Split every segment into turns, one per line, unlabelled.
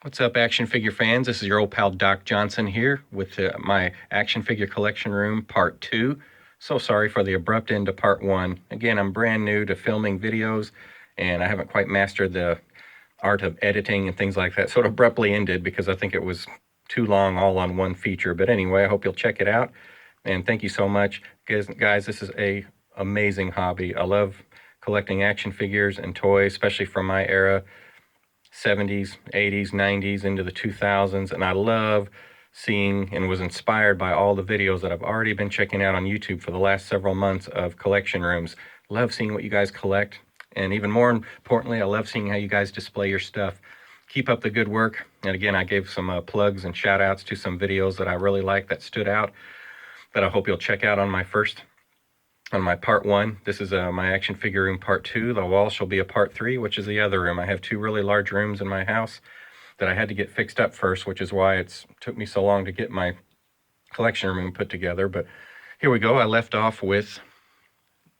What's up, action figure fans? This is your old pal Doc Johnson here with my action figure collection room part 2. So sorry for the abrupt end to part 1. Again, I'm brand new to filming videos and I haven't quite mastered the art of editing and things like that. So it abruptly ended because I think it was too long all on one feature. But anyway, I hope you'll check it out. And thank you so much. Guys, this is a amazing hobby. I love collecting action figures and toys, especially from my era. 70s, 80s, 90s, into the 2000s, and I love seeing and was inspired by all the videos that I've already been checking out on YouTube for the last several months of collection rooms. Love seeing what you guys collect, and even more importantly, I love seeing how you guys display your stuff. Keep up the good work. And again, I gave some plugs and shout outs to some videos that I really like that stood out that I hope you'll check out on my part 1. This is my action figure room part 2. The wall shall be a part 3, which is the other room. I have 2 really large rooms in my house that I had to get fixed up first, which is why it's took me so long to get my collection room put together. But here we go. I left off with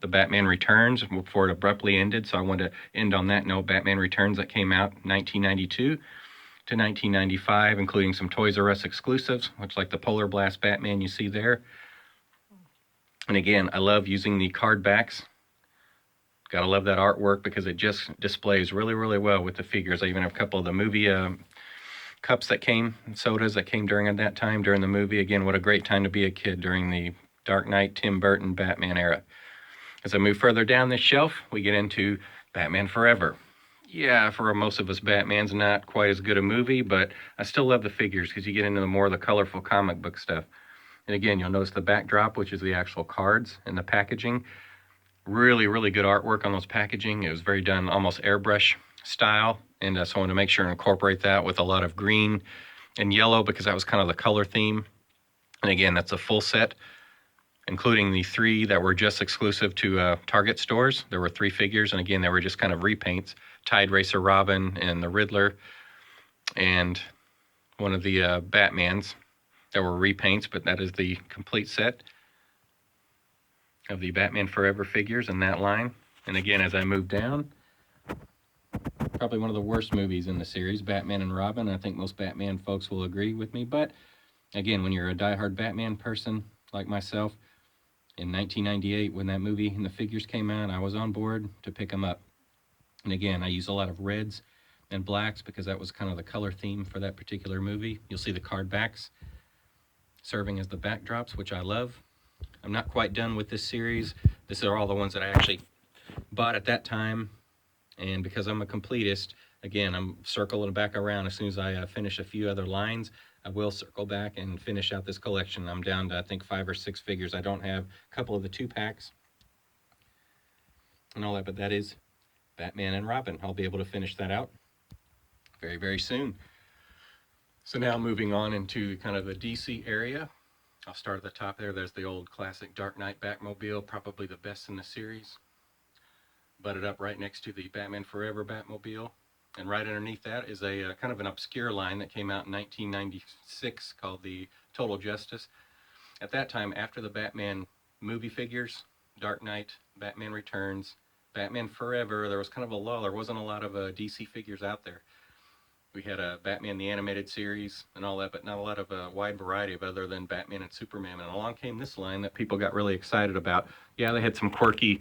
the Batman Returns before it abruptly ended, so I want to end on that note. Batman Returns that came out 1992 to 1995, including some Toys R Us exclusives, which like the Polar Blast Batman you see there. And again, I love using the card backs. Gotta love that artwork because it just displays really, really well with the figures. I even have a couple of the movie cups that came, sodas that came during that time during the movie. Again, what a great time to be a kid during the Dark Knight, Tim Burton, Batman era. As I move further down this shelf, we get into Batman Forever. Yeah, for most of us, Batman's not quite as good a movie, but I still love the figures because you get into the more of the colorful comic book stuff. And again, you'll notice the backdrop, which is the actual cards and the packaging. Really, really good artwork on those packaging. It was very done almost airbrush style. And so I wanted to make sure and incorporate that with a lot of green and yellow because that was kind of the color theme. And again, that's a full set, including the 3 that were just exclusive to Target stores. There were 3 figures. And again, they were just kind of repaints. Tide Racer Robin and the Riddler and one of the Batmans. There were repaints, but that is the complete set of the Batman Forever figures in that line. And again, as I move down, probably one of the worst movies in the series, Batman and Robin. I think most Batman folks will agree with me. But again, when you're a diehard Batman person like myself, in 1998, when that movie and the figures came out, I was on board to pick them up. And again, I use a lot of reds and blacks because that was kind of the color theme for that particular movie. You'll see the card backs serving as the backdrops, which I love. I'm not quite done with this series. These are all the ones that I actually bought at that time. And because I'm a completist, again, I'm circling back around. As soon as I finish a few other lines, I will circle back and finish out this collection. I'm down to, I think, 5 or 6 figures. I don't have a couple of the 2-packs and all that, but that is Batman and Robin. I'll be able to finish that out very, very soon. So now moving on into kind of the DC area. I'll start at the top there. There's the old classic Dark Knight Batmobile, probably the best in the series. Butted up right next to the Batman Forever Batmobile. And right underneath that is a kind of an obscure line that came out in 1996 called the Total Justice. At that time, after the Batman movie figures, Dark Knight, Batman Returns, Batman Forever, there was kind of a lull. There wasn't a lot of DC figures out there. We had a Batman the Animated Series and all that, but not a lot of a wide variety of other than Batman and Superman. And along came this line that people got really excited about. Yeah, they had some quirky,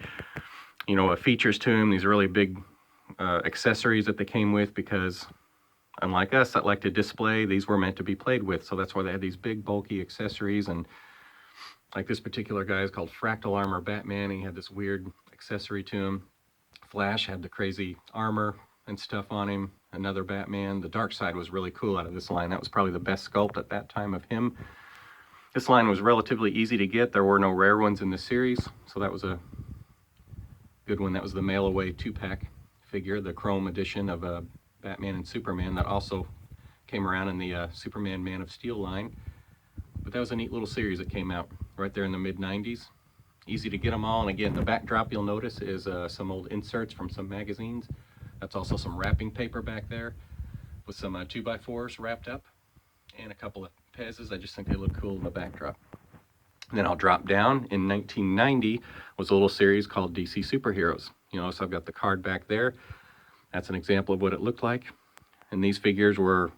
features to them. These really big accessories that they came with because, unlike us that like to display, these were meant to be played with. So that's why they had these big, bulky accessories. And like this particular guy is called Fractal Armor Batman. He had this weird accessory to him. Flash had the crazy armor and stuff on him. Another Batman. The Darkseid was really cool out of this line. That was probably the best sculpt at that time of him. This line was relatively easy to get. There were no rare ones in the series, so that was a good one. That was the mail-away 2-pack figure, the Chrome edition of Batman and Superman that also came around in the Superman Man of Steel line. But that was a neat little series that came out right there in the mid-90s. Easy to get them all. And again, the backdrop you'll notice is some old inserts from some magazines. That's also some wrapping paper back there with some 2x4s wrapped up and a couple of Pez's. I just think they look cool in the backdrop. And then I'll drop down. In 1990 was a little series called DC Superheroes. So I've got the card back there. That's an example of what it looked like. And these figures were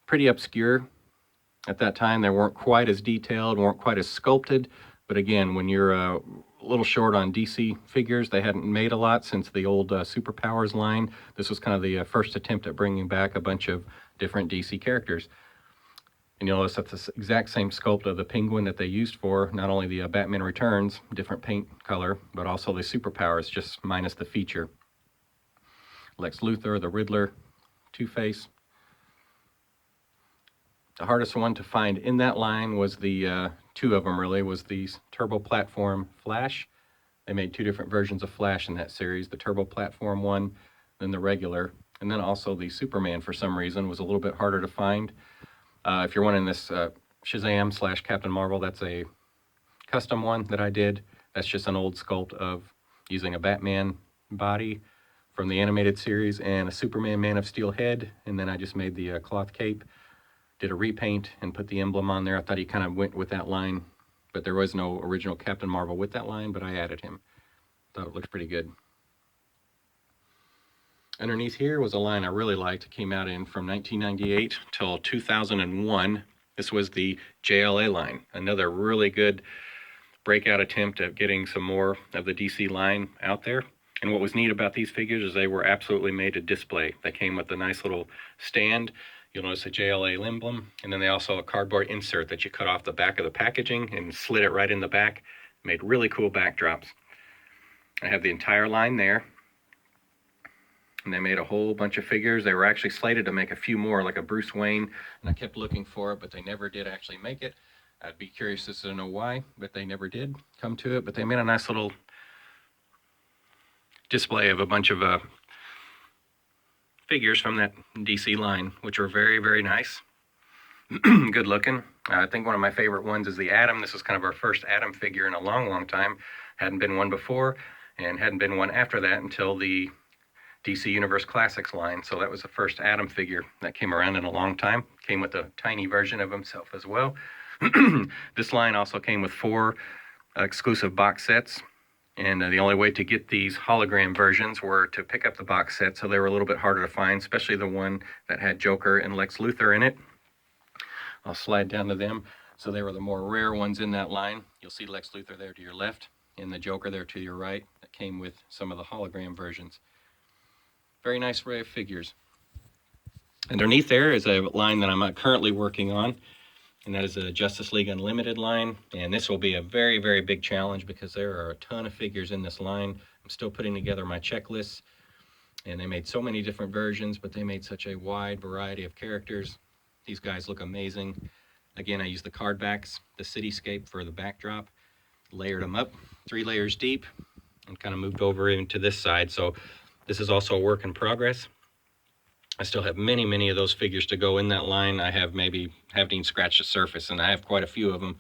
pretty obscure at that time. They weren't quite as detailed, weren't quite as sculpted. But again, when you're a little short on DC figures, they hadn't made a lot since the old Superpowers line. This was kind of the first attempt at bringing back a bunch of different DC characters. And you'll notice that's the exact same sculpt of the Penguin that they used for not only the Batman Returns, different paint color, but also the Superpowers, just minus the feature. Lex Luthor, the Riddler, Two-Face. The hardest one to find in that line was the, two of them really, was the Turbo Platform Flash. They made two different versions of Flash in that series, the Turbo Platform one, then the regular. And then also the Superman, for some reason, was a little bit harder to find. If you're wanting this Shazam / Captain Marvel, that's a custom one that I did. That's just an old sculpt of using a Batman body from the animated series and a Superman Man of Steel head. And then I just made the cloth cape, did a repaint and put the emblem on there. I thought he kind of went with that line, but there was no original Captain Marvel with that line, but I added him. Thought it looked pretty good. Underneath here was a line I really liked. It came out in from 1998 till 2001. This was the JLA line, another really good breakout attempt at getting some more of the DC line out there. And what was neat about these figures is they were absolutely made to display. They came with a nice little stand. You'll notice a JLA emblem, and then they also have a cardboard insert that you cut off the back of the packaging and slid it right in the back. Made really cool backdrops. I have the entire line there. And they made a whole bunch of figures. They were actually slated to make a few more, like a Bruce Wayne, and I kept looking for it, but they never did actually make it. I'd be curious as to know why, but they never did come to it. But they made a nice little display of a bunch of figures from that DC line, which were very, very nice. Good looking. I think one of my favorite ones is the Atom. This is kind of our first Atom figure in a long, long time. Hadn't been one before, and hadn't been one after that until the DC Universe Classics line. So that was the first Atom figure that came around in a long time. Came with a tiny version of himself as well. This line also came with 4 exclusive box sets. And the only way to get these hologram versions were to pick up the box set, so they were a little bit harder to find, especially the one that had Joker and Lex Luthor in it. I'll slide down to them. So they were the more rare ones in that line. You'll see Lex Luthor there to your left, and the Joker there to your right. That came with some of the hologram versions. Very nice array of figures. Underneath there is a line that I'm currently working on, and that is a Justice League Unlimited line. And this will be a very, very big challenge because there are a ton of figures in this line. I'm still putting together my checklists, and they made so many different versions, but they made such a wide variety of characters. These guys look amazing. Again, I used the card backs, the cityscape for the backdrop, layered them up 3 layers deep, and kind of moved over into this side. So this is also a work in progress. I still have many, many of those figures to go in that line. I have maybe haven't even scratched the surface, and I have quite a few of them,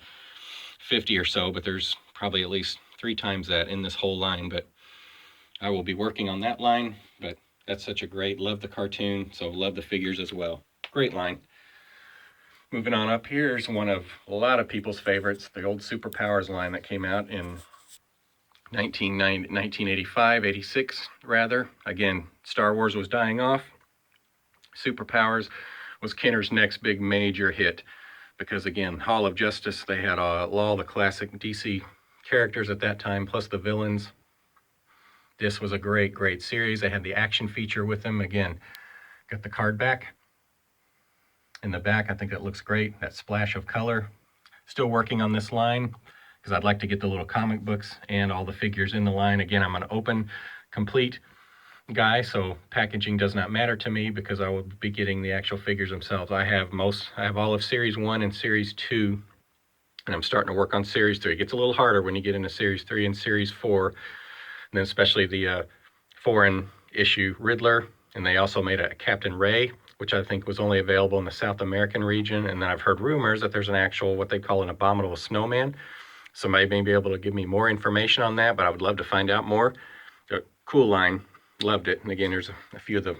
50 or so, but there's probably at least 3 times that in this whole line. But I will be working on that line, but that's such a great, love the cartoon, so love the figures as well. Great line. Moving on up, here's one of a lot of people's favorites, the old Superpowers line that came out in 1985, 86 rather. Again, Star Wars was dying off. Superpowers was Kenner's next big major hit because, again, Hall of Justice, they had all the classic DC characters at that time, plus the villains. This was a great, great series. They had the action feature with them. Again, got the card back. In the back, I think that looks great, that splash of color. Still working on this line because I'd like to get the little comic books and all the figures in the line. Again, I'm an open, complete guy, so packaging does not matter to me because I will be getting the actual figures themselves. I have all of Series 1 and Series 2, and I'm starting to work on Series 3. It gets a little harder when you get into Series 3 and Series 4, and then especially the foreign issue Riddler, and they also made a Captain Ray, which I think was only available in the South American region, and then I've heard rumors that there's an actual, what they call an abominable snowman. Somebody may be able to give me more information on that, but I would love to find out more. A cool line. Loved it. And again, there's a few of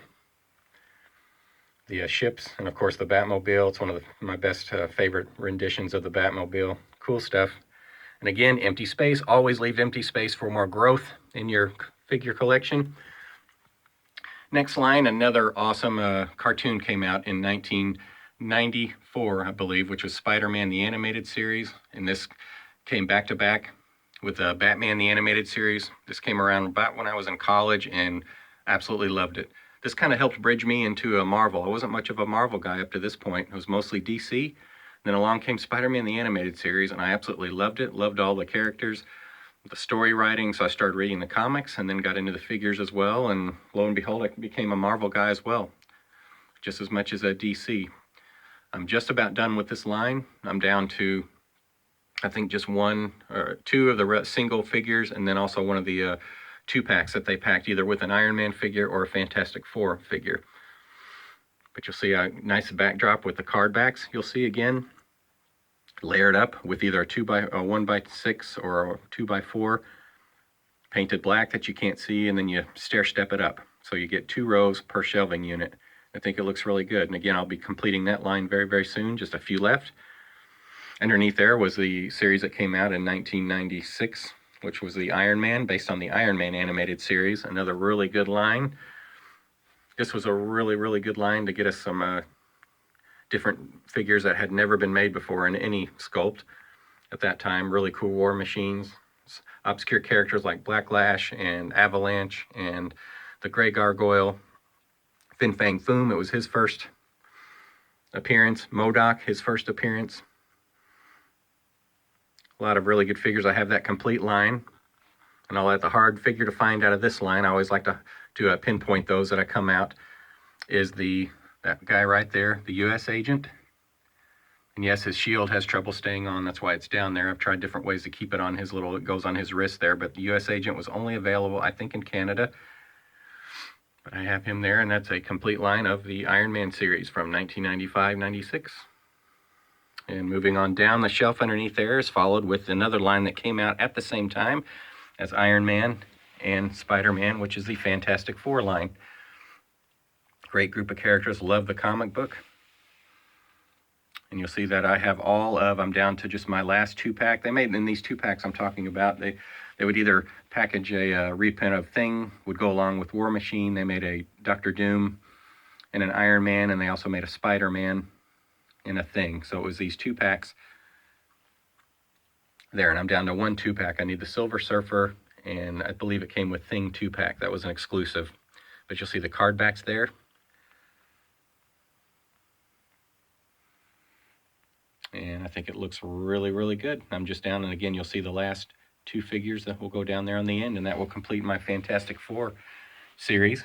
the ships, and of course the Batmobile. It's one of my best favorite renditions of the Batmobile. Cool stuff. And again, empty space. Always leave empty space for more growth in your figure collection. Next line, another awesome cartoon came out in 94, I believe, which was Spider-Man the Animated Series. And this came back to back with Batman the Animated Series. This came around about when I was in college and absolutely loved it. This kind of helped bridge me into a Marvel. I wasn't much of a Marvel guy up to this point. It was mostly DC. Then along came Spider-Man the Animated Series, and I absolutely loved it. Loved all the characters, the story writing, so I started reading the comics and then got into the figures as well. And lo and behold, I became a Marvel guy as well, just as much as a DC. I'm just about done with this line. I'm down to, I think, just one or two of the single figures, and then also one of the two packs that they packed either with an Iron Man figure or a Fantastic Four figure. But you'll see a nice backdrop with the card backs. You'll see again layered up with either a 1x6 or a 2x4 painted black that you can't see, and then you stair step it up. So you get 2 rows per shelving unit. I think it looks really good. And again, I'll be completing that line very, very soon. Just a few left. Underneath there was the series that came out in 1996, which was the Iron Man, based on the Iron Man animated series. Another really good line. This was a really, really good line to get us some different figures that had never been made before in any sculpt at that time. Really cool war machines. Obscure characters like Black Lash and Avalanche and the Grey Gargoyle. Fin Fang Foom, it was his first appearance. MODOK, his first appearance. A lot of really good figures. I have that complete line. And I'll let the hard figure to find out of this line, I always like to pinpoint those that I come out, is that guy right there, the U.S. agent. And yes, his shield has trouble staying on. That's why it's down there. I've tried different ways to keep it on his it goes on his wrist there. But the U.S. agent was only available, I think, in Canada. But I have him there, and that's a complete line of the Iron Man series from 1995-96. And moving on down the shelf underneath there is followed with another line that came out at the same time as Iron Man and Spider-Man, which is the Fantastic Four line. Great group of characters. Love the comic book. And you'll see that I have I'm down to just my last 2-pack. They made, in these 2-packs I'm talking about, they would either package a reprint of Thing, would go along with War Machine. They made a Dr. Doom and an Iron Man, and they also made a Spider-Man and a Thing. So it was these 2-packs there, and I'm down to one 2-pack. I need the Silver Surfer, and I believe it came with Thing 2-pack. That was an exclusive. But you'll see the card backs there. And I think it looks really, really good. I'm just down, and again, you'll see the last 2 figures that will go down there on the end, and that will complete my Fantastic Four series.